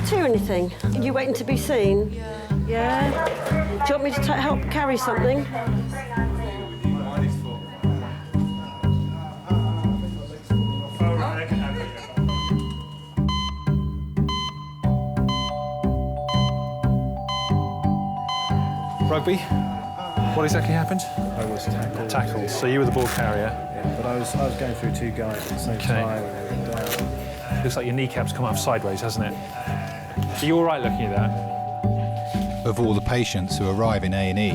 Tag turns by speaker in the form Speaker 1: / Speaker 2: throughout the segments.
Speaker 1: of tea or anything? Are you waiting to be seen? Yeah. Do you want me to help carry something?
Speaker 2: Rugby? What exactly happened?
Speaker 3: I was tackled.
Speaker 2: Tackled. So you were the ball carrier?
Speaker 3: Yeah, but I was going through two guys at the same time and they went down.
Speaker 2: Looks like your kneecap's come up sideways, hasn't it? Are you all right looking at that?
Speaker 4: Of all the patients who arrive in A&E,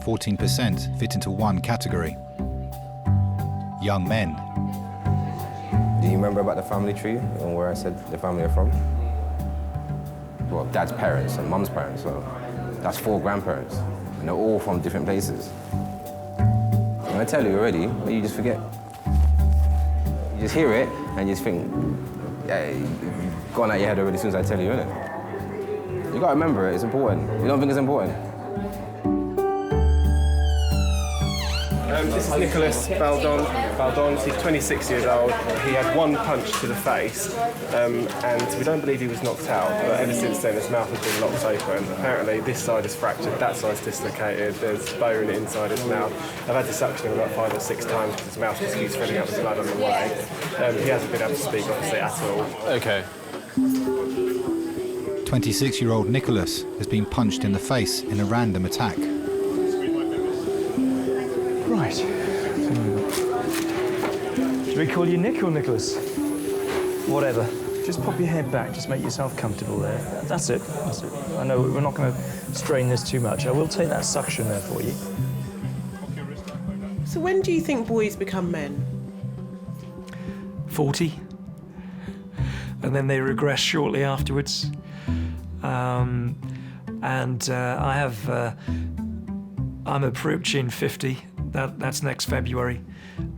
Speaker 4: 14% fit into one category: young men.
Speaker 5: Do you remember about the family tree and where I said the family are from? Well, Dad's parents and Mum's parents, so that's 4 grandparents, and they're all from different places. And I tell you already, but you just forget. You just hear it and you just think, yeah, you've gone out your head already as soon as I tell you, innit? You gotta remember it, it's important. You don't think it's important?
Speaker 6: This is Nicholas Baldon. He's 26 years old. He had one punch to the face, and we don't believe he was knocked out, but ever since then his mouth has been locked open. Apparently this side is fractured, that side's dislocated, there's bone inside his mouth. I've had to suction him about 5 or 6 times because his mouth just keeps filling up with blood on the way. He hasn't been able to speak, obviously, at all.
Speaker 2: OK.
Speaker 4: 26-year-old Nicholas has been punched in the face in a random attack.
Speaker 7: Right. Should we call you Nick or Nicholas? Whatever. Just pop your head back, just make yourself comfortable there. That's it, that's it. I know we're not going to strain this too much. I will take that suction there for you.
Speaker 8: So when do you think boys become men?
Speaker 9: 40. And then they regress shortly afterwards. I'm approaching 50. That's next February,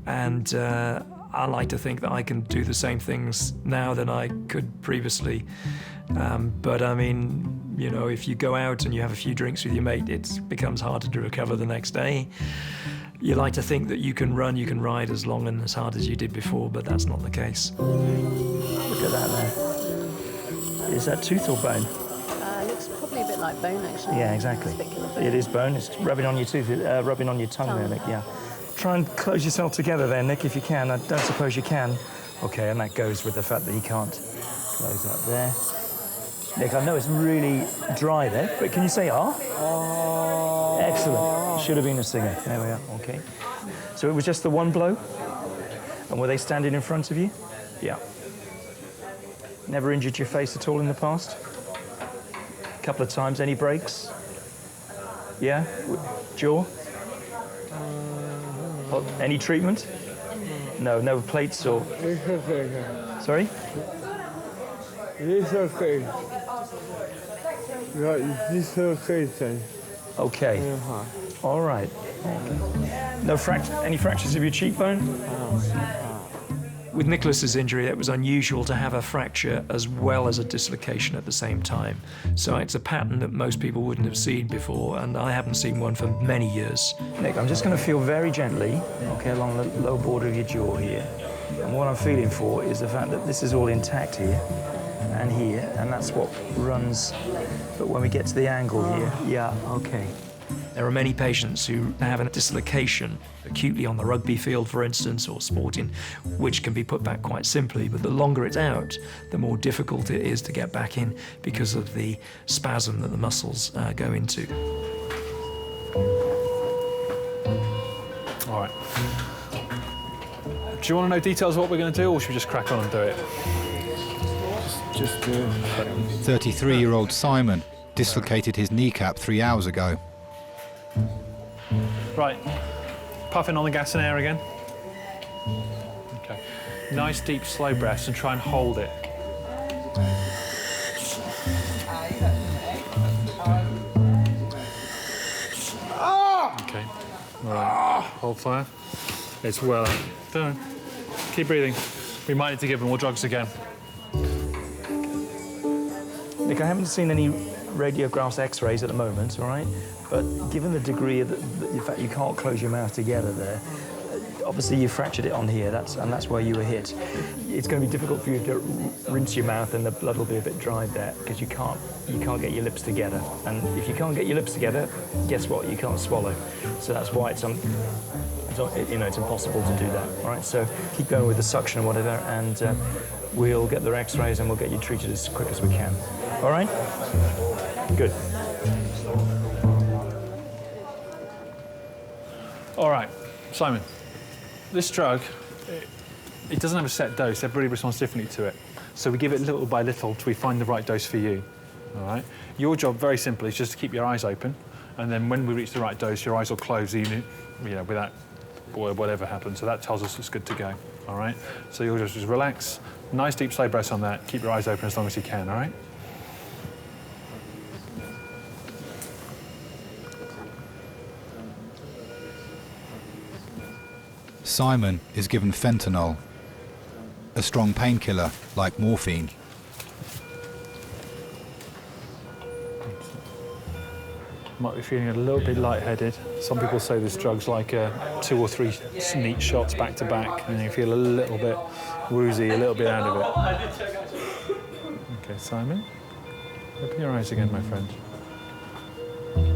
Speaker 9: and I like to think that I can do the same things now than I could previously. But I mean, you know, if you go out and you have a few drinks with your mate, it becomes harder to recover the next day. You like to think that you can run, you can ride as long and as hard as you did before, but that's not the case.
Speaker 7: Look at that there. Is that tooth or bone?
Speaker 10: Looks probably a bit like bone, actually.
Speaker 7: Yeah, exactly. It is bone. It's rubbing on your tooth, rubbing on your tongue there, Nick, yeah. Try and close yourself together there, Nick, if you can. I don't suppose you can. OK, and that goes with the fact that you can't close that there. Nick, I know it's really dry there, but can you say ah? Oh. Excellent. Should have been a singer. There we are, OK. So it was just the one blow? And were they standing in front of you? Yeah. Never injured your face at all in the past? Couple of times. Any breaks? Yeah? Jaw? Any treatment? No, no plates or... Sorry?
Speaker 11: It's okay. It's okay.
Speaker 7: Okay. All right. No any fractures of your cheekbone?
Speaker 9: With Nicholas's injury, it was unusual to have a fracture as well as a dislocation at the same time. So it's a pattern that most people wouldn't have seen before, and I haven't seen one for many years.
Speaker 7: Nick, I'm just going to feel very gently, okay, along the low border of your jaw here. And what I'm feeling for is the fact that this is all intact here, and that's what runs. But when we get to the angle here, yeah, okay.
Speaker 9: There are many patients who have a dislocation acutely on the rugby field, for instance, or sporting, which can be put back quite simply, but the longer it's out, the more difficult it is to get back in because of the spasm that the muscles go into.
Speaker 2: All right. Do you want to know details of what we're going to do, or should we just crack on and do it?
Speaker 11: Just do it.
Speaker 4: 33-year-old Simon dislocated his kneecap 3 hours ago.
Speaker 2: Right. Puffing on the gas and air again. OK. Nice, deep, slow breaths and try and hold it. OK. All right. Hold fire. It's well. Don't. Keep breathing. We might need to give him more drugs again.
Speaker 7: Nick, I haven't seen any radiographs, X-rays at the moment, all right? But given the degree of the fact you can't close your mouth together there, obviously you fractured it on here, and that's where you were hit. It's going to be difficult for you to rinse your mouth, and the blood will be a bit dried there because you can't get your lips together. And if you can't get your lips together, guess what? You can't swallow. So that's why it's impossible to do that. All right. So keep going with the suction or whatever, and we'll get the X-rays and we'll get you treated as quick as we can. All right. Good.
Speaker 2: All right, Simon, this drug, it doesn't have a set dose. Everybody responds differently to it. So we give it little by little till we find the right dose for you, all right? Your job, very simply, is just to keep your eyes open, and then when we reach the right dose, your eyes will close even, without whatever happens. So that tells us it's good to go, all right? So you'll just relax, nice deep slow breaths on that, keep your eyes open as long as you can, all right?
Speaker 4: Simon is given fentanyl, a strong painkiller like morphine.
Speaker 2: Might be feeling a little bit lightheaded. Some people say this drug's like 2 or 3 neat shots back to back, and you feel a little bit woozy, a little bit out of it. Okay, Simon, open your eyes again, my friend.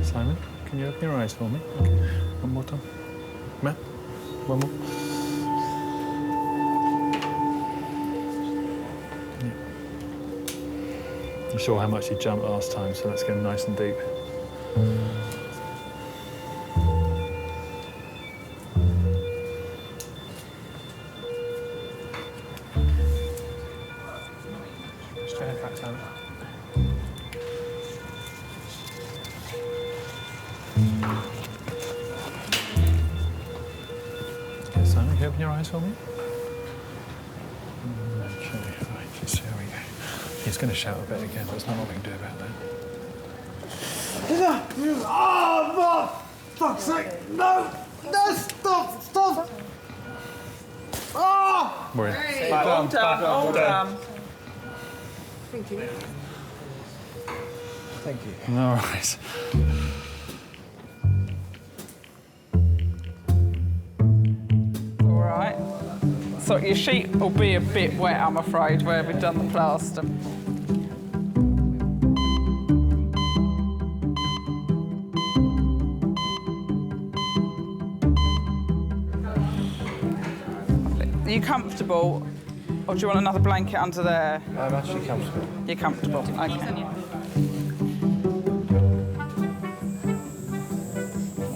Speaker 2: Simon, can you open your eyes for me? Okay. One more time. Matt, one more. Yeah. I'm sure how much you jumped last time, so let's get nice and deep. Straight head back, Simon. Okay, Simon, can you open your eyes for me? Okay, right, just here we go. He's going to shout a bit again, but there's not what we can do about that.
Speaker 11: Oh, for fuck's sake! No! No, stop! Oh!
Speaker 2: We're in.
Speaker 11: Hold on.
Speaker 8: Thank you.
Speaker 11: Thank you.
Speaker 2: All right.
Speaker 12: All right. So your sheet will be a bit wet, I'm afraid, where we've done the plaster. Are you comfortable, or do you want another blanket under there?
Speaker 6: I'm actually comfortable.
Speaker 12: You're comfortable, okay.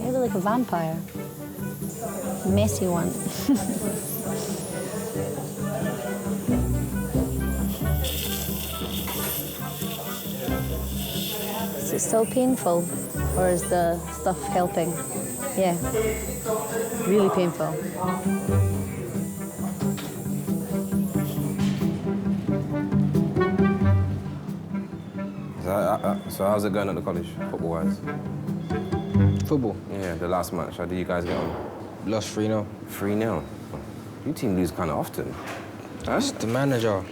Speaker 10: You look like a vampire. Messy one. Is it still painful, or is the stuff helping? Yeah, really painful.
Speaker 5: So how's it going at the college, football-wise?
Speaker 13: Football?
Speaker 5: Yeah, the last match. How did you guys get on?
Speaker 13: Lost 3-0.
Speaker 5: 3-0? Your team lose kind of often.
Speaker 13: That's the manager.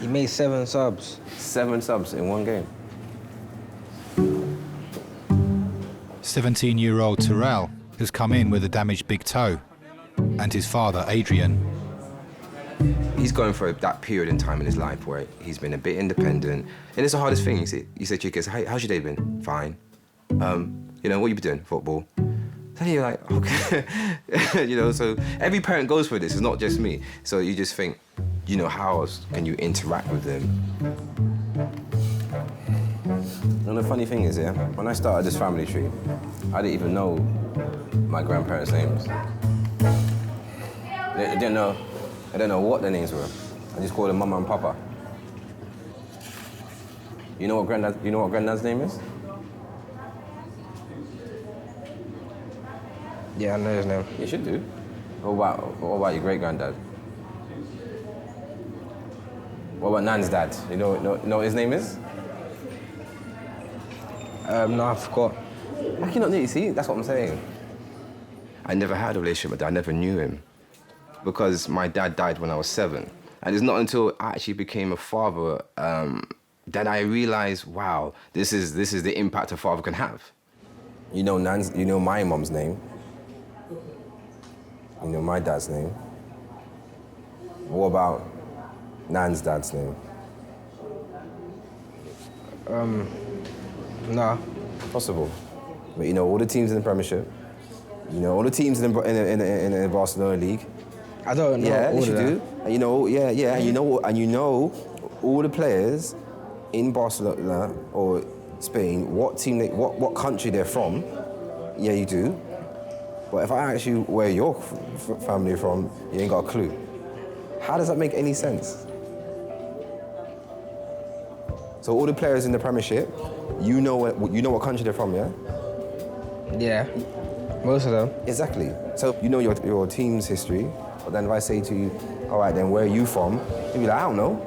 Speaker 13: He made 7 subs.
Speaker 5: 7 subs in one game?
Speaker 4: 17-year-old Terrell has come in with a damaged big toe, and his father, Adrian.
Speaker 5: He's going through that period in time in his life where he's been a bit independent, and it's the hardest thing. You say to your kids, "Hey, how's your day been?" "Fine." What you been doing?" "Football." Then you're like, okay. So every parent goes through this. It's not just me. So you just think, how else can you interact with them? And the funny thing is, when I started this family tree, I didn't even know my grandparents' names. I didn't know what their names were. I just called them Mama and Papa. You know what Granddad's name is?
Speaker 13: Yeah, I know his name.
Speaker 5: You should do. What about your great-granddad? What about Nan's dad? You know what his name is?
Speaker 13: No, I forgot.
Speaker 5: How can you not know? You see, that's what I'm saying. I never had a relationship with dad. I never knew him because my dad died when I was 7. And it's not until I actually became a father that I realized, wow, this is the impact a father can have. You know my mom's name. you know, my dad's name. What about Nan's dad's name?
Speaker 13: Nah.
Speaker 5: Possible. But you know all the teams in the Premiership. You know all the teams in the Barcelona League.
Speaker 13: I don't know.
Speaker 5: Yeah,
Speaker 13: all
Speaker 5: yes, you
Speaker 13: of that.
Speaker 5: do. And you know, yeah, and you know all the players in Barcelona or Spain, what team, what country they're from. Yeah, you do. But if I ask you where your family are from, you ain't got a clue. How does that make any sense? So all the players in the Premiership, you know what country they're from, yeah?
Speaker 13: Yeah, most of them.
Speaker 5: Exactly. So you know your team's history, but then if I say to you, all right, then where are you from? You'd be like, I don't know.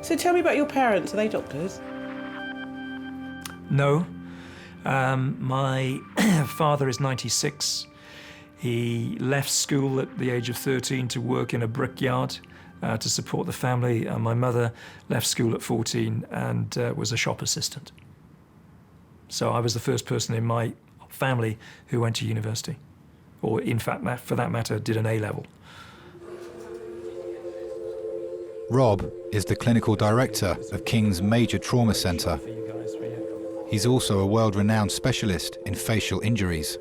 Speaker 11: So tell me about your parents. Are they doctors?
Speaker 9: No. My father is 96. He left school at the age of 13 to work in a brickyard to support the family. My mother left school at 14 and was a shop assistant. So I was the first person in my family who went to university, or in fact, for that matter, did an A-level.
Speaker 4: Rob is the clinical director of King's Major Trauma Centre. He's also a world-renowned specialist in facial injuries.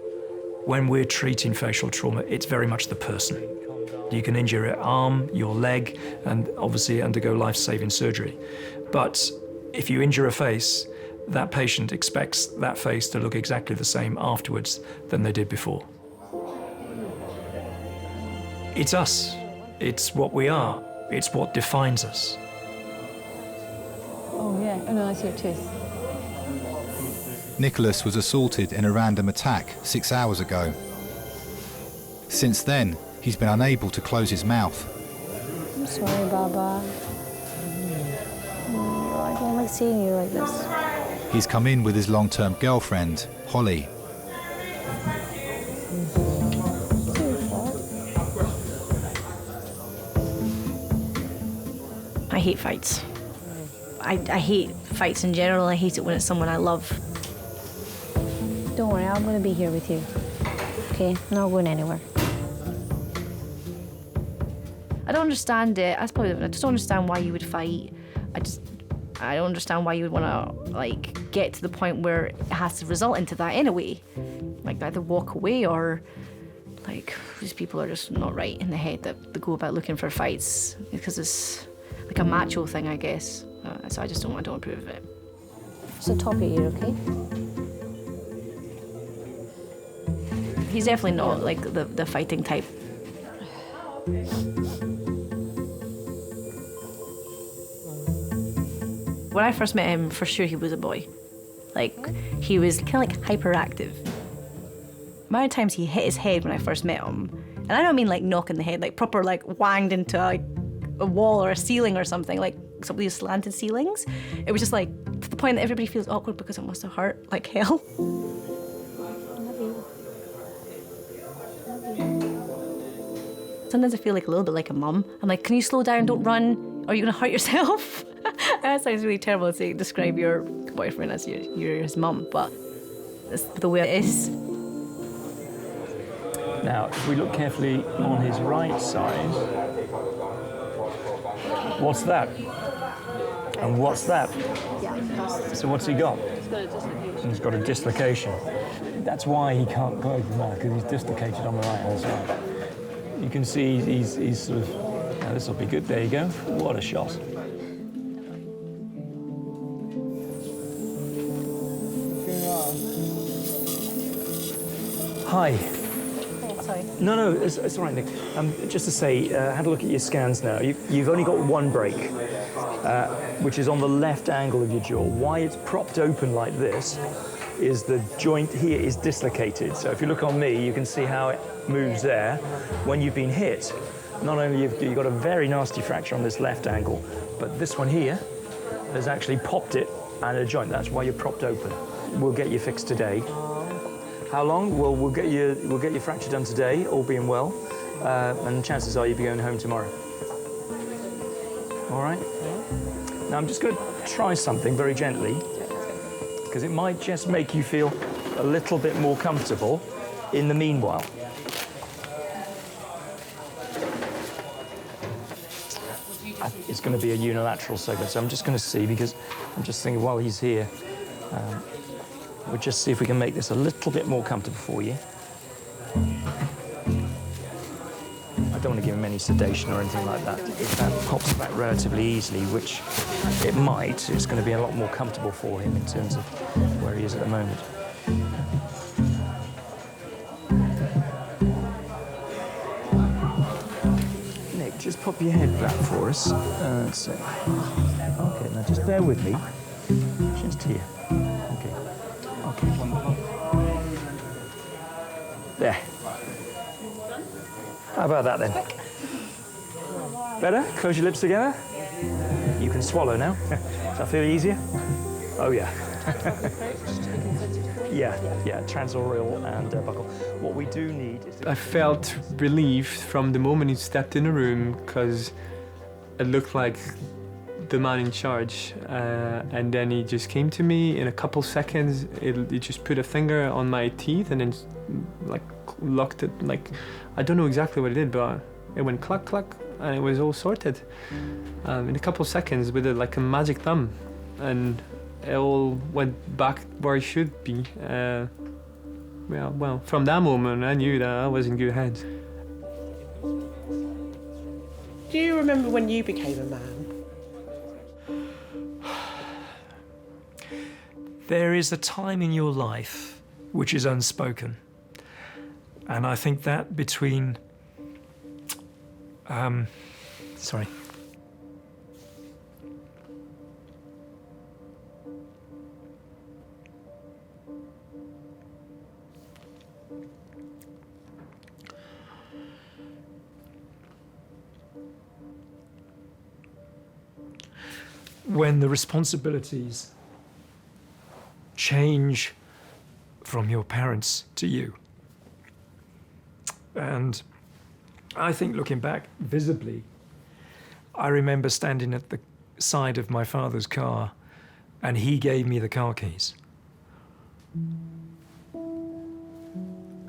Speaker 9: When we're treating facial trauma, it's very much the person. You can injure your arm, your leg, and obviously undergo life-saving surgery. But if you injure a face, that patient expects that face to look exactly the same afterwards than they did before. It's us. It's what we are. It's what defines us.
Speaker 10: Oh, yeah. Oh, no, that's your tooth.
Speaker 4: Nicholas was assaulted in a random attack 6 hours ago. Since then, he's been unable to close his mouth.
Speaker 10: I'm sorry, Baba. I don't like seeing you like this.
Speaker 4: He's come in with his long-term girlfriend, Holly.
Speaker 14: I hate fights. I hate fights in general. I hate it when it's someone I love.
Speaker 10: Don't worry, I'm going to be here with you. Okay? I'm not going anywhere.
Speaker 14: I don't understand it. I just don't understand why you would fight. I don't understand why you would want to, like, get to the point where it has to result into that anyway. Like, either walk away or, like, these people are just not right in the head that they go about looking for fights because it's like a macho thing, I guess. So I don't approve of it.
Speaker 10: It's the top of your ear, okay?
Speaker 14: He's definitely not like the fighting type. When I first met him, for sure he was a boy. Like, he was kind of like hyperactive. The amount of times he hit his head when I first met him, and I don't mean like knocking the head, like proper like wanged into a wall or a ceiling or something, like some of these slanted ceilings. It was just like to the point that everybody feels awkward because it must have hurt like hell. Sometimes I feel like a little bit like a mum. I'm like, can you slow down, don't run, or are you gonna hurt yourself? That sounds really terrible to describe your boyfriend as you're his mum, but that's the way it is.
Speaker 7: Now, if we look carefully on his right side, what's that? And what's that? So what's he got? He's got a dislocation. That's why he can't close his mouth, because he's dislocated on the right-hand side. You can see he's sort of, now this will be good, there you go. What a shot. Hi.
Speaker 10: Oh, sorry.
Speaker 7: No, it's all right, Nick. Just to say, had a look at your scans now. You've only got one break, which is on the left angle of your jaw. Why it's propped open like this is the joint here is dislocated. So if you look on me, you can see how it moves there. When you've been hit, not only have you got a very nasty fracture on this left angle, but this one here has actually popped it and a joint. That's why you're propped open. We'll get you fixed today. How long? Well, we'll get your fracture done today, all being well, and chances are you'll be going home tomorrow. All right? Now I'm just going to try something very gently, because it might just make you feel a little bit more comfortable in the meanwhile. It's going to be a unilateral segment, so I'm just going to see, because I'm just thinking while he's here, we'll just see if we can make this a little bit more comfortable for you. I don't want to give him any sedation or anything like that. If that pops back relatively easily, which it might, it's going to be a lot more comfortable for him in terms of where he is at the moment. Nick, just pop your head back for us. That's it. Okay, now just bear with me. Just here. Okay. Okay. There. How about that then? Better? Close your lips together. You can swallow now. Does that feel easier? Oh yeah. yeah, transoral and buccal. What we do need is...
Speaker 15: I felt relieved from the moment he stepped in the room, because it looked like the man in charge. And then he just came to me in a couple seconds. He just put a finger on my teeth and then like locked it. Like, I don't know exactly what it did, but it went cluck cluck and it was all sorted in a couple seconds with like a magic thumb, and it all went back where it should be. Well, from that moment I knew that I was in good hands.
Speaker 11: Do you remember when you became a man?
Speaker 9: There is a time in your life which is unspoken. And I think that between, when the responsibilities change from your parents to you. And I think, looking back visibly, I remember standing at the side of my father's car and he gave me the car keys.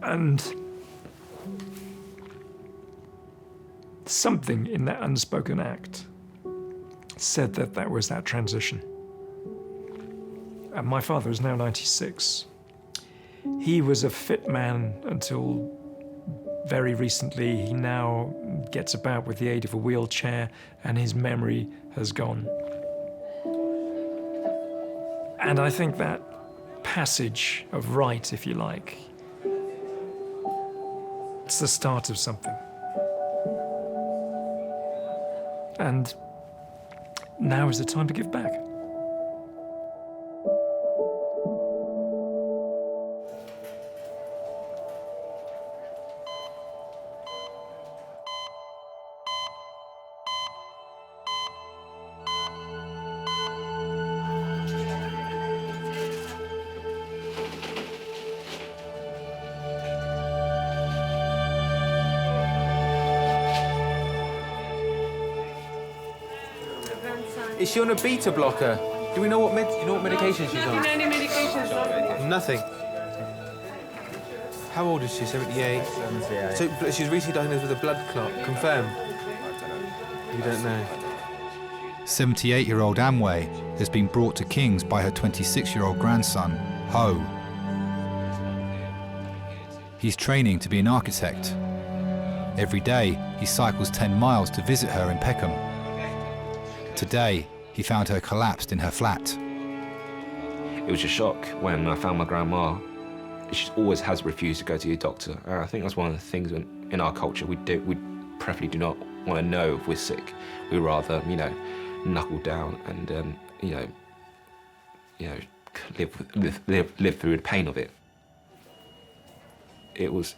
Speaker 9: And something in that unspoken act said that that was that transition. And my father is now 96. He was a fit man until very recently. He now gets about with the aid of a wheelchair and his memory has gone. And I think that passage of right, if you like, it's the start of something. And now is the time to give back.
Speaker 16: Is she on a beta blocker? Do we know what medication she's on?
Speaker 11: Any medications?
Speaker 16: Nothing. How old is she? 78? 78. So but she's recently diagnosed with a blood clot. Confirmed? You don't know.
Speaker 4: 78-year-old Amway has been brought to King's by her 26-year-old grandson, Ho. He's training to be an architect. Every day, he cycles 10 miles to visit her in Peckham. Today, he found her collapsed in her flat.
Speaker 5: It was a shock when I found my grandma. She always has refused to go to your doctor. I think that's one of the things in our culture we preferably do not want to know if we're sick. We rather, knuckle down and live through the pain of it. It was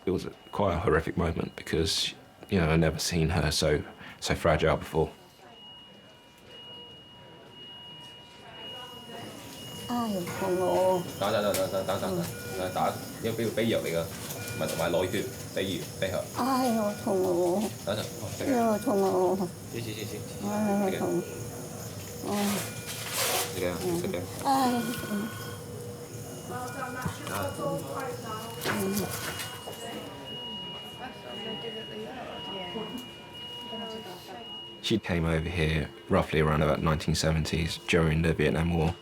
Speaker 5: quite a horrific moment because I'd never seen her so fragile before. 咪同埋內血俾佢。
Speaker 17: 唉，我痛啊！
Speaker 5: 等陣，
Speaker 17: 我痛啊！
Speaker 5: 知。
Speaker 17: 唉，我痛。
Speaker 5: 食嘅。
Speaker 17: 唉。
Speaker 5: She came over here roughly around about 1970s during the Vietnam War.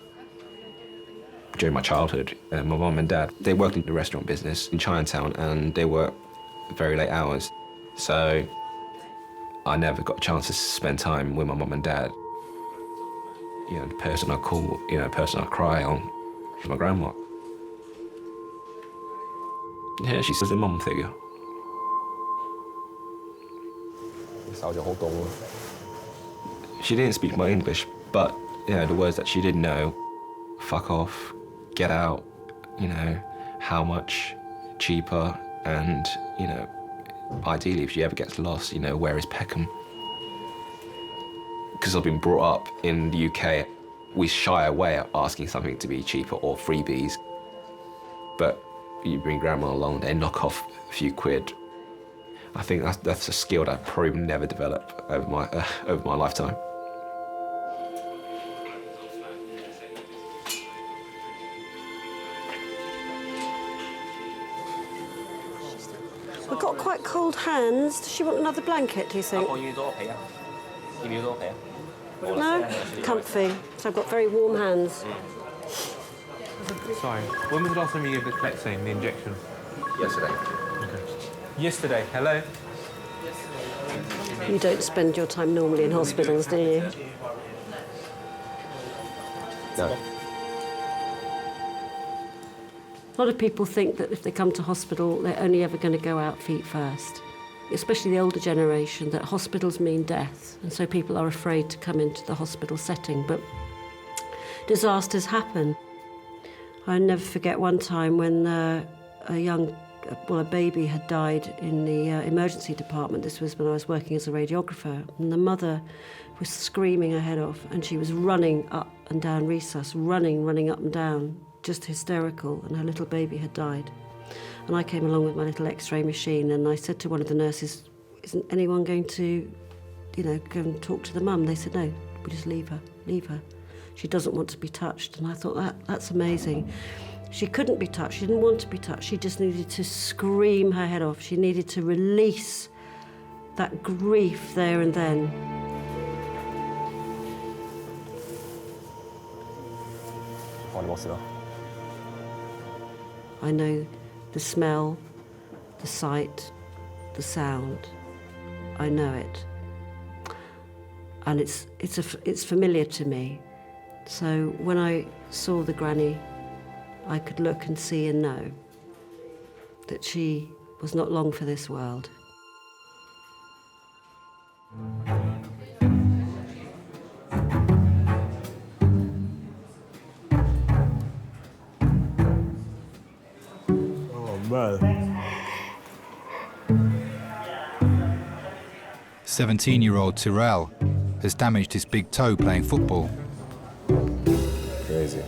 Speaker 5: During my childhood, my mum and dad, they worked in the restaurant business in Chinatown and they worked very late hours. So I never got a chance to spend time with my mum and dad. You know, the person I call, you know, the person I cry on is my grandma. Yeah, she's a mum figure. She didn't speak my English, but you know, the words that she did know, fuck off, get out, you know, how much, cheaper, and, you know, ideally if she ever gets lost, you know, where is Peckham? Because I've been brought up in the UK, we shy away at asking something to be cheaper or freebies. But you bring grandma along, they knock off a few quid. I think that's a skill that I probably never develop over my lifetime.
Speaker 1: We've got quite cold hands. Does she want another blanket, do you think? No? Comfy. So I've got very warm hands.
Speaker 16: Sorry, when was the last time you gave the vaccine, the injection?
Speaker 5: Yesterday.
Speaker 16: Okay. Yesterday, hello?
Speaker 1: You don't spend your time normally in hospitals, do you?
Speaker 5: No.
Speaker 1: A lot of people think that if they come to hospital, they're only ever going to go out feet first. Especially the older generation, that hospitals mean death, and so people are afraid to come into the hospital setting. But disasters happen. I never forget one time when a baby had died in the emergency department. This was when I was working as a radiographer, and the mother was screaming her head off, and she was running up and down resus, running up and down, just hysterical, and her little baby had died. And I came along with my little X-ray machine, and I said to one of the nurses, "Isn't anyone going to, you know, go and talk to the mum?" They said, "No, we just leave her. She doesn't want to be touched." And I thought, that's amazing. She couldn't be touched, she didn't want to be touched, she just needed to scream her head off. She needed to release that grief there and then. I know the smell, the sight, the sound. I know it. And it's familiar to me. So when I saw the granny, I could look and see and know that she was not long for this world.
Speaker 3: Oh, man.
Speaker 4: 17-year-old Tyrell has damaged his big toe playing football.
Speaker 5: Crazy.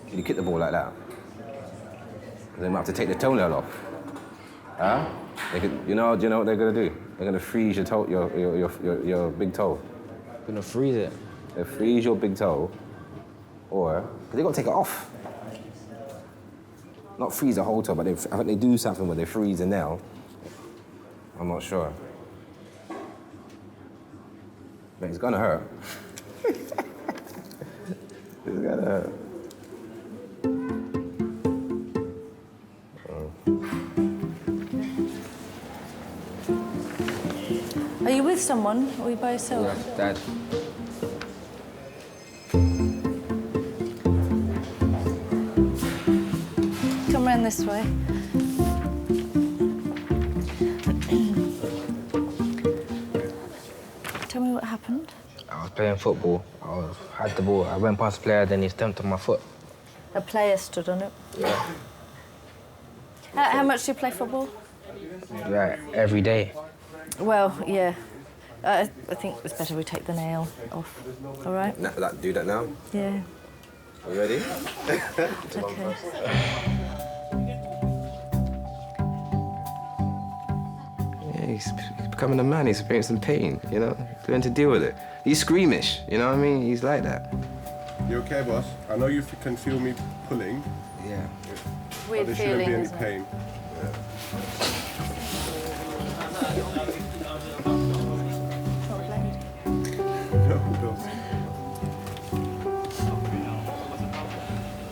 Speaker 5: Can you kick the ball like that? They might have to take the toenail off. Huh? They could, you know what they're gonna do? They're gonna freeze your toe, your big toe.
Speaker 13: They're gonna freeze it?
Speaker 5: They freeze your big toe, or they gotta take it off. Not freeze the whole toe, but I think they do something where they freeze the nail. I'm not sure. But it's gonna hurt. It's gonna hurt.
Speaker 10: Are you with someone, or are you by yourself?
Speaker 13: Yeah, Dad.
Speaker 10: Come round this way. Tell me what happened.
Speaker 13: I was playing football. I had the ball. I went past the player, then he stamped on my foot.
Speaker 10: A player stood on it.
Speaker 13: Yeah.
Speaker 10: How much do you play football?
Speaker 13: Yeah, every day.
Speaker 10: Well, yeah. I think it's better we take the nail off. All right?
Speaker 5: Do that now?
Speaker 10: Yeah.
Speaker 5: Are you ready?
Speaker 10: Okay.
Speaker 5: he's becoming a man, he's experiencing pain, you know? Learn to deal with it. He's squeamish, you know what I mean? He's like that.
Speaker 18: You okay, boss? I know you can feel me pulling.
Speaker 5: Yeah.
Speaker 18: But there shouldn't be any pain. No, don't.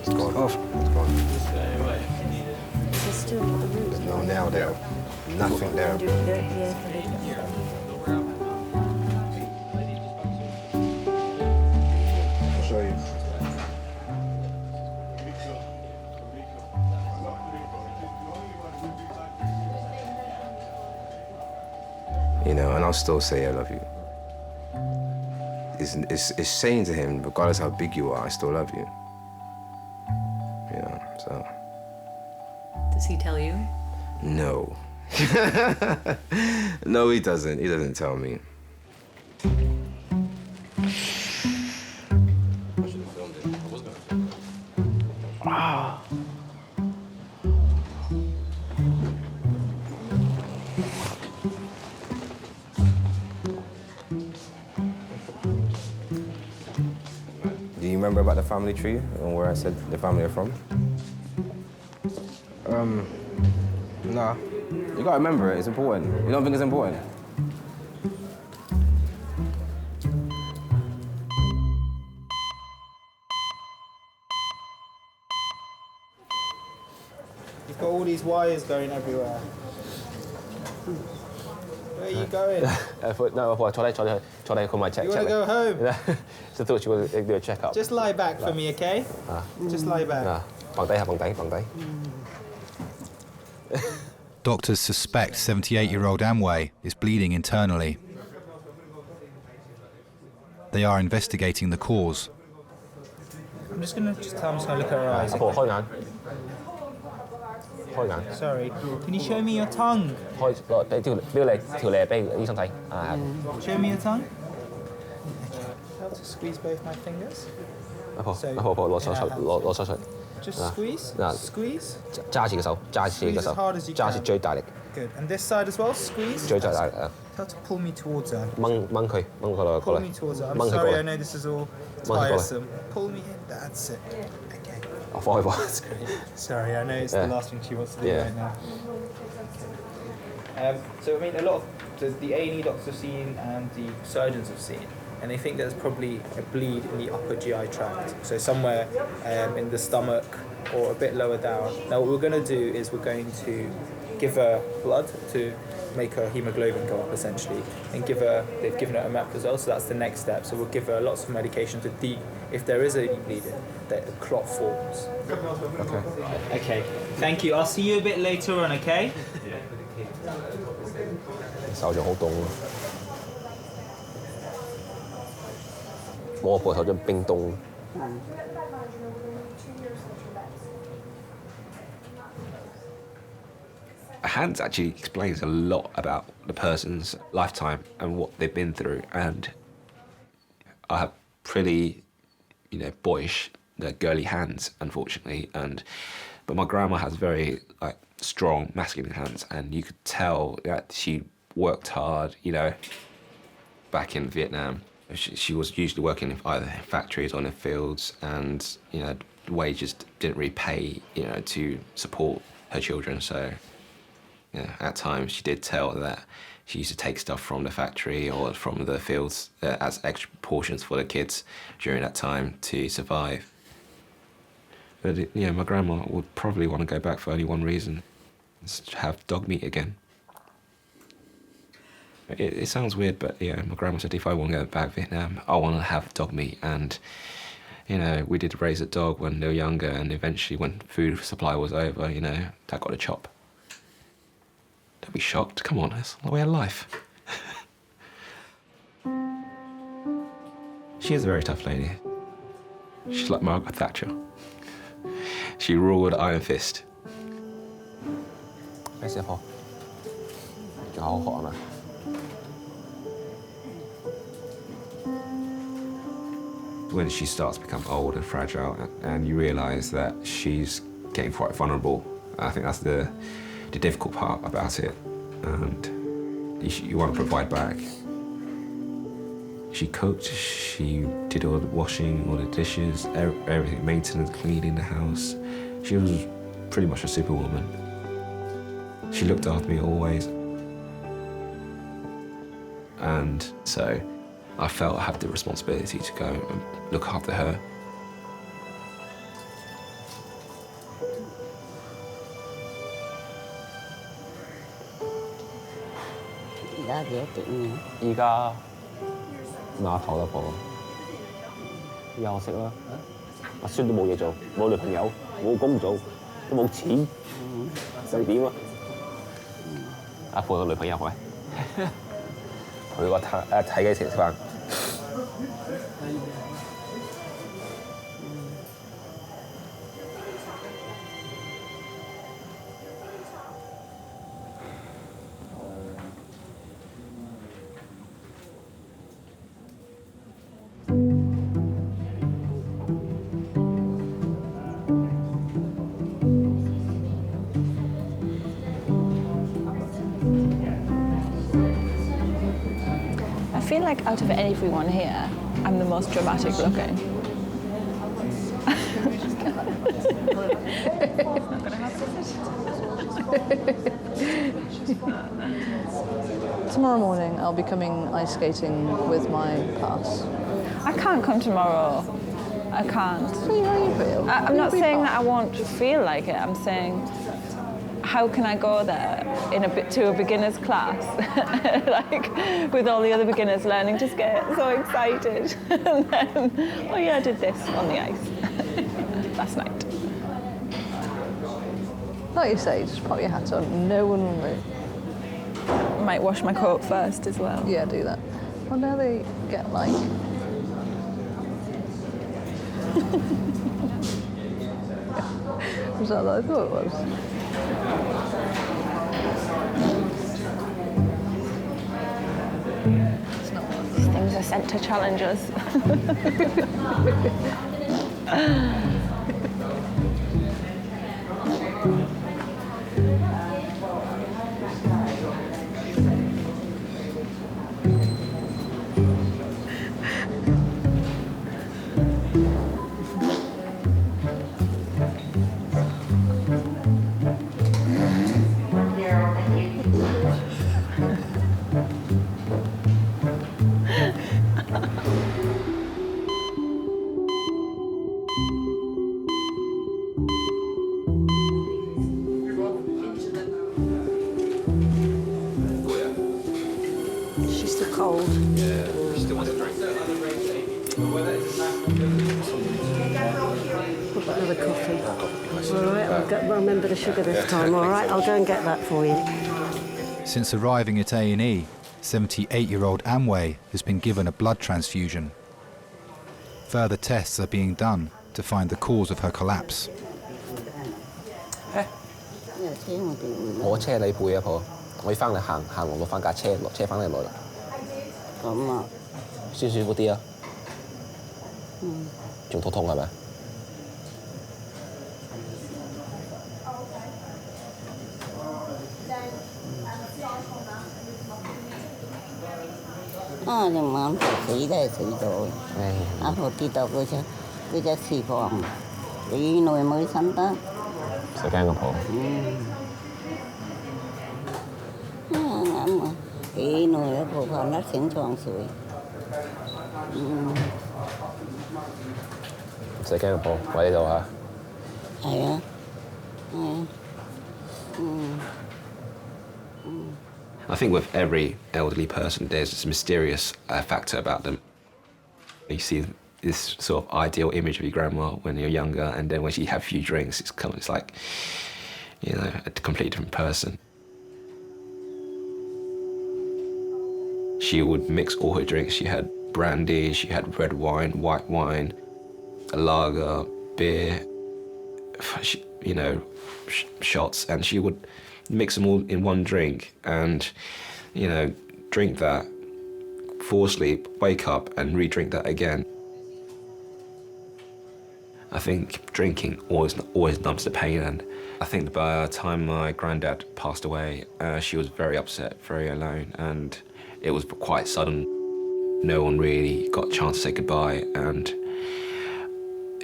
Speaker 5: It's gone off. It's gone.
Speaker 10: There's still the root.
Speaker 5: There's no nail there. Nothing there.
Speaker 18: I'll show you.
Speaker 5: You know, and I'll still say I love you. It's saying to him, regardless how big you are, I still love you. You know, so.
Speaker 19: Does he tell you?
Speaker 5: No. No, he doesn't. He doesn't tell me.
Speaker 7: Ah.
Speaker 5: Do you remember about the family tree and where I said the family are from? Nah. You gotta remember it, it's important. You don't think it's important?
Speaker 20: You've got all these wires going everywhere. Where are you going?
Speaker 21: No, 坐低，佢咪 check
Speaker 20: You want to go home?
Speaker 21: So thought you would do a check up.
Speaker 20: Just lie back for me, okay? Just lie back.
Speaker 21: 蹦低，蹦低。
Speaker 4: Doctors suspect 78-year-old Amway is bleeding internally. They are investigating the cause.
Speaker 20: I'm just going to tell him to look at her eyes.
Speaker 21: 阿婆開眼，開眼。
Speaker 20: Sorry. Can you show me your tongue?
Speaker 21: 俾條脷俾醫生睇。
Speaker 20: Show me your tongue. How to squeeze both my fingers?
Speaker 21: 阿婆攞手術。
Speaker 20: Just squeeze. Squeeze.
Speaker 21: 揸住個手，揸住最大力。
Speaker 20: Good. And this side as well. Squeeze.
Speaker 21: 最大力啊！
Speaker 20: How to pull me towards her.
Speaker 21: 掹佢過來。
Speaker 20: Pull me towards her. I'm sorry. I know this is all tiresome. Pull me in. That's it. Okay.
Speaker 21: 我放開。
Speaker 20: Sorry. I know it's the last thing she wants to do right now. So I mean, a lot of the A&E doctors have seen and the surgeons have seen, and they think there's probably a bleed in the upper GI tract, so somewhere in the stomach or a bit lower down. Now what we're going to do is we're going to give her blood to make her hemoglobin go up essentially, and they've given her a map as well, so that's the next step. So we'll give her lots of medication to if there is any bleeding, that the clot forms. Okay. Thank you. I'll see you a bit later on, okay?
Speaker 21: 手仲好凍啊！我婆手仲冰凍。
Speaker 22: Hands actually explains a lot about the person's lifetime and what they've been through, and I have pretty, boyish, girly hands, unfortunately, but my grandma has very strong masculine hands, and you could tell that she worked hard, back in Vietnam. She was usually working in either factories or in the fields, and the wages didn't really pay, to support her children. So, at times she did tell that she used to take stuff from the factory or from the fields as extra portions for the kids during that time to survive. But my grandma would probably want to go back for only one reason: have dog meat again. It sounds weird, but my grandma said if I want to go back to Vietnam, I want to have dog meat. And we did raise a dog when they were younger, and eventually when food supply was over, Dad got a chop. Don't be shocked. Come on, it's the way of life. She is a very tough lady. She's like Margaret Thatcher. She ruled iron fist.
Speaker 21: 咩事啊，婆？仲好渴係咪？
Speaker 22: When she starts to become old and fragile, and you realise that she's getting quite vulnerable, I think that's the difficult part about it. And you want to provide back. She cooked, she did all the washing, all the dishes, everything, maintenance, cleaning the house. She was pretty much a superwoman. She looked after me always. And so I felt I had the responsibility to go and look after her.
Speaker 21: 依家碼頭啦，婆，休息啦。阿孫都冇嘢做，冇女朋友，冇工做，都冇錢，想點啊？阿婆個女朋友喂，佢個睇幾時食飯？I
Speaker 2: feel like out of everyone here, I'm the most dramatic looking.
Speaker 8: Tomorrow morning I'll be coming ice skating with my pass.
Speaker 2: I can't come tomorrow. I can't.
Speaker 8: See how you feel.
Speaker 2: I'm not saying that I won't feel like it. I'm saying, how can I go there to a beginner's class, like with all the other beginners learning to skate, so excited, and then, oh yeah, I did this on the ice last night.
Speaker 8: Like you say, just pop your hat on. No one will move.
Speaker 2: I might wash my coat first as well.
Speaker 8: Yeah, do that. Well, now they get like. Was that what I thought it was?
Speaker 2: These things are sent to challengers.
Speaker 1: She's still cold.
Speaker 22: Yeah, she still wants a drink.
Speaker 1: What about another coffee? All right, I'll remember the sugar this time, all right? I'll go and get that for you.
Speaker 4: Since arriving at A&E, 78-year-old Amway has been given a blood transfusion. Further tests are being done to find the cause of her collapse.
Speaker 21: 我車你背啊，婆，我要翻嚟行路攞翻架車，落車翻嚟攞。咁啊，舒服啲啊？仲肚痛係咪？
Speaker 17: 啊，你晚死都係死咗。阿婆跌到嗰隻翅膀，幾耐冇生得？
Speaker 21: 唔使驚啊，婆。
Speaker 17: 啱啊，幾耐啊，婆婆甩醒床水。
Speaker 21: 唔使驚啊，婆，我喺度嚇。
Speaker 17: 係啊，I
Speaker 22: think with every elderly person, there's this mysterious factor about them. You see this sort of ideal image of your grandma when you're younger, and then when she had a few drinks, it's like, you know, a completely different person. She would mix all her drinks. She had brandy, she had red wine, white wine, a lager, beer, shots, and she would mix them all in one drink and, drink that, fall asleep, wake up and re-drink that again. I think drinking always numbs the pain, and I think by the time my granddad passed away, she was very upset, very alone, and it was quite sudden. No one really got a chance to say goodbye, and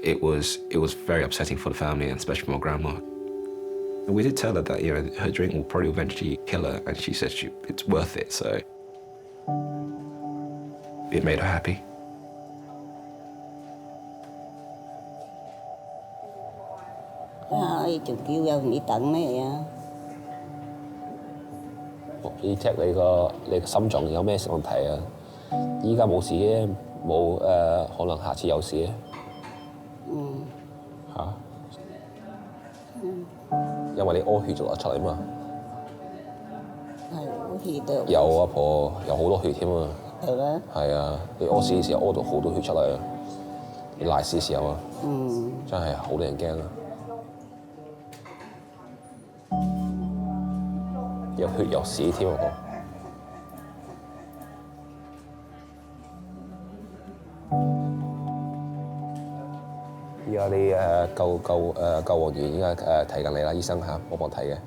Speaker 22: it was very upsetting for the family, and especially for my grandma. And we did tell her that, you know, her drink will probably eventually kill her, and she said it's worth it, so it made her happy.
Speaker 17: Chụp kêu ra đi tận mấy vậy.
Speaker 21: 要 check 你個心臟有咩問題啊？依家冇事嘅，冇可能下次有事嘅。嚇？因為你屙血就流出嚟嘛。
Speaker 17: 係屙血都
Speaker 21: 有阿婆有好多血添啊。
Speaker 17: 係咩？
Speaker 21: 係啊，你屙屎嘅時候屙到好多血出嚟啊！你賴屎嘅時候啊，真係好令人驚啊！有血有屎添啊！而家你救護員依家睇緊你啦，醫生嚇，我幫睇嘅。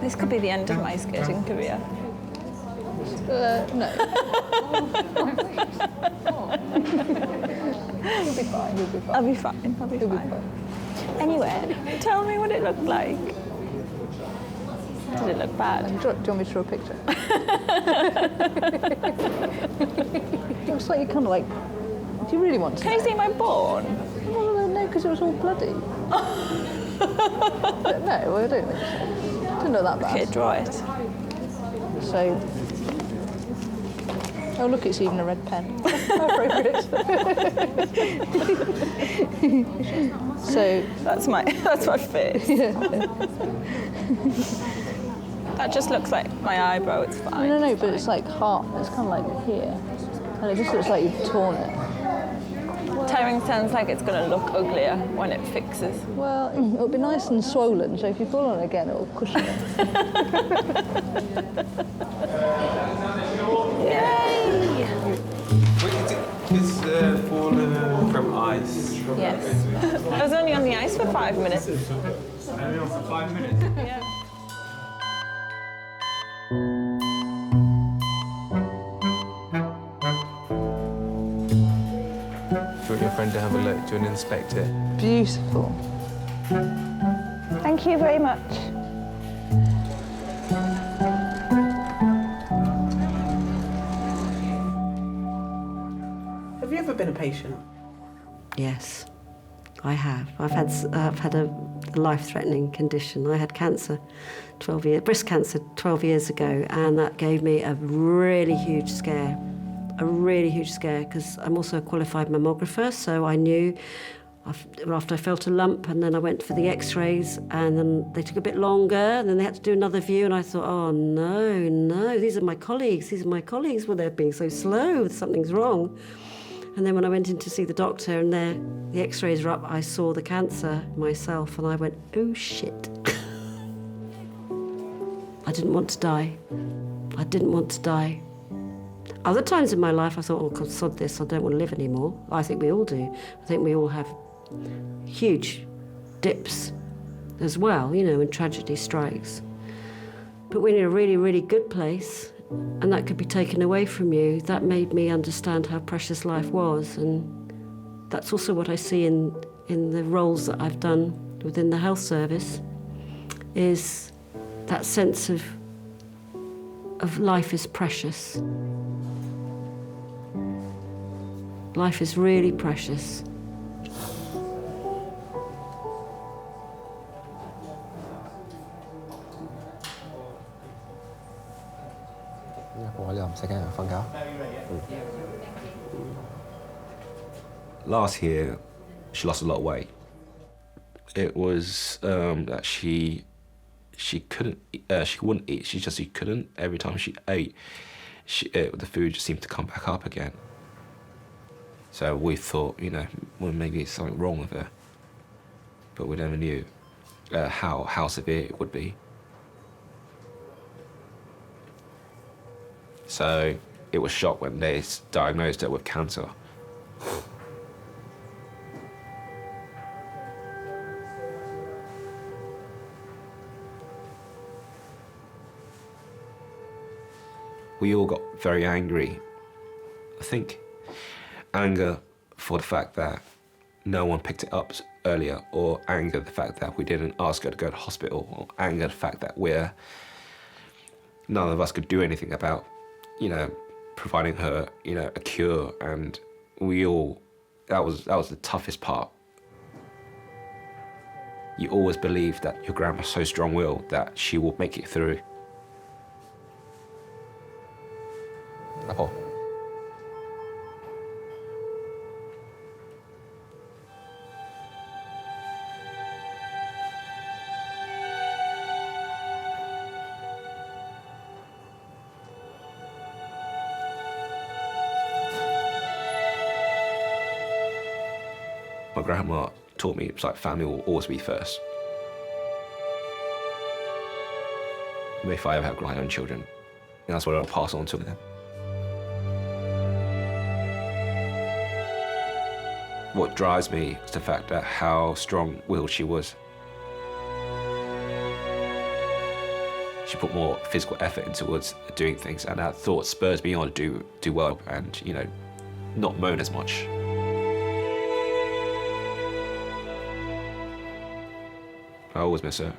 Speaker 2: This could be the end of my skating career.
Speaker 8: No. You'll be fine. You'll be fine.
Speaker 2: I'll be fine. I'll be fine. Anyway, tell me what it looked like. Did it look bad?
Speaker 8: Do you want me to draw a picture? It looks like you kind of like. Do you really want to?
Speaker 2: Can you see my bone?
Speaker 8: Well, no, because it was all bloody. But no, well, I don't think so. Didn't look that bad.
Speaker 2: Okay, draw it.
Speaker 8: So. Oh, look, it's even a red pen. How appropriate. So
Speaker 2: that's my face. That just looks like my eyebrow. It's fine.
Speaker 8: No, but it's like heart. It's kind of like here, and it just looks like you've torn it.
Speaker 2: Tearing sounds like it's going to look uglier when it fixes.
Speaker 8: Well, it'll be nice and swollen, so if you fall on it again, it'll cushion it.
Speaker 2: Yay!
Speaker 16: It's fallen from ice.
Speaker 2: Yes. I was only on the ice for 5 minutes.
Speaker 16: Only on for 5 minutes?
Speaker 2: Yeah.
Speaker 16: Do you want your friend to have a look? Do you want to inspect it?
Speaker 8: Beautiful.
Speaker 2: Thank you very much.
Speaker 11: Have you ever been a patient?
Speaker 1: Yes, I have. I've had a life-threatening condition. I had cancer, breast cancer 12 years ago, and that gave me a really huge scare. Because I'm also a qualified mammographer, so I knew after I felt a lump, and then I went for the x-rays, and then they took a bit longer, and then they had to do another view, and I thought, oh no, these are my colleagues, well, they're being so slow, something's wrong. And then when I went in to see the doctor, and the x-rays were up, I saw the cancer myself, and I went, oh shit. I didn't want to die. Other times in my life, I thought, oh, God, sod this, I don't want to live anymore. I think we all do. I think we all have huge dips as well, when tragedy strikes. But when you're in a really, really good place, and that could be taken away from you, that made me understand how precious life was. And that's also what I see in the roles that I've done within the health service, is that sense of life is precious. Life is really precious.
Speaker 22: Last year, She lost a lot of weight. It was that she couldn't, she wouldn't eat. She couldn't. Every time she ate, the food just seemed to come back up again. So we thought, you know, well, maybe there's something wrong with her, but we never knew how severe it would be. So it was shocked when they diagnosed her with cancer. We all got very angry. I think anger for the fact that no one picked it up earlier, or anger the fact that we didn't ask her to go to hospital, or anger the fact that none of us could do anything about, you know, providing her, you know, a cure. And that was the toughest part. You always believe that your grandma's so strong-willed that she will make it through.
Speaker 5: Apple.
Speaker 22: My grandma taught me it's like family will always be first. If I ever have my own children, that's what I'll pass on to them. What drives me is the fact that how strong-willed she was. She put more physical effort towards doing things, and that thought spurs me on to do well and, you know, not moan as much. I always miss her.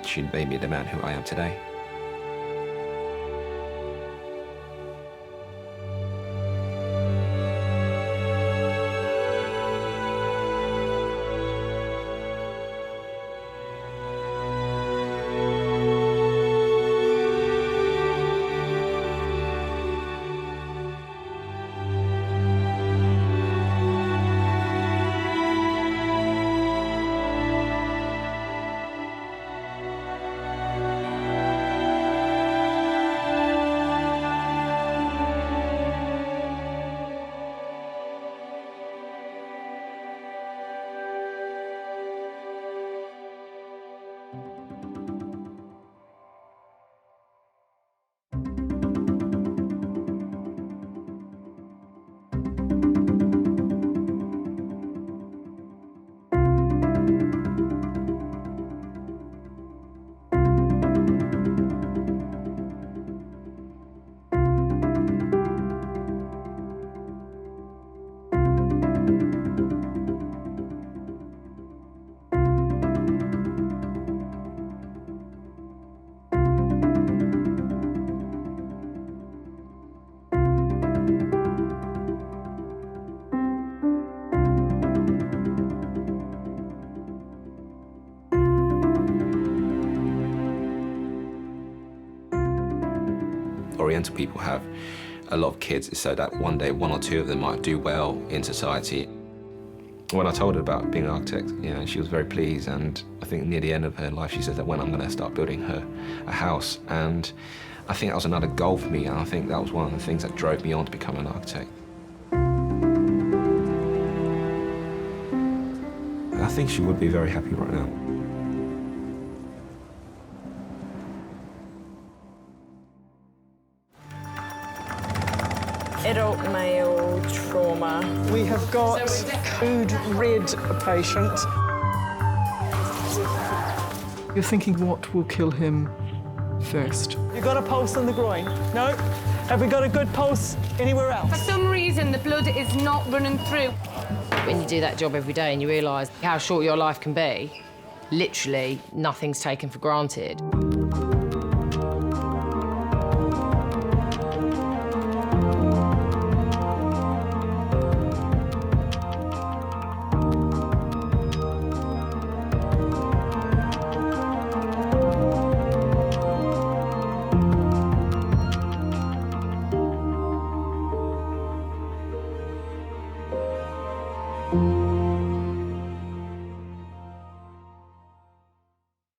Speaker 22: She made me the man who I am today. Oriental people have a lot of kids so that one day one or two of them might do well in society. When I told her about being an architect, you know, she was very pleased, and I think near the end of her life she said that when I'm going to start building her a house, and I think that was another goal for me, and I think that was one of the things that drove me on to become an architect. I think she would be very happy right now.
Speaker 11: Adult male trauma. We have got food red patient.
Speaker 6: You're thinking what will kill him first?
Speaker 11: You got a pulse on the groin? No? Have we got a good pulse anywhere else?
Speaker 12: For some reason, the blood is not running through.
Speaker 23: When you do that job every day and you realise how short your life can be, literally nothing's taken for granted.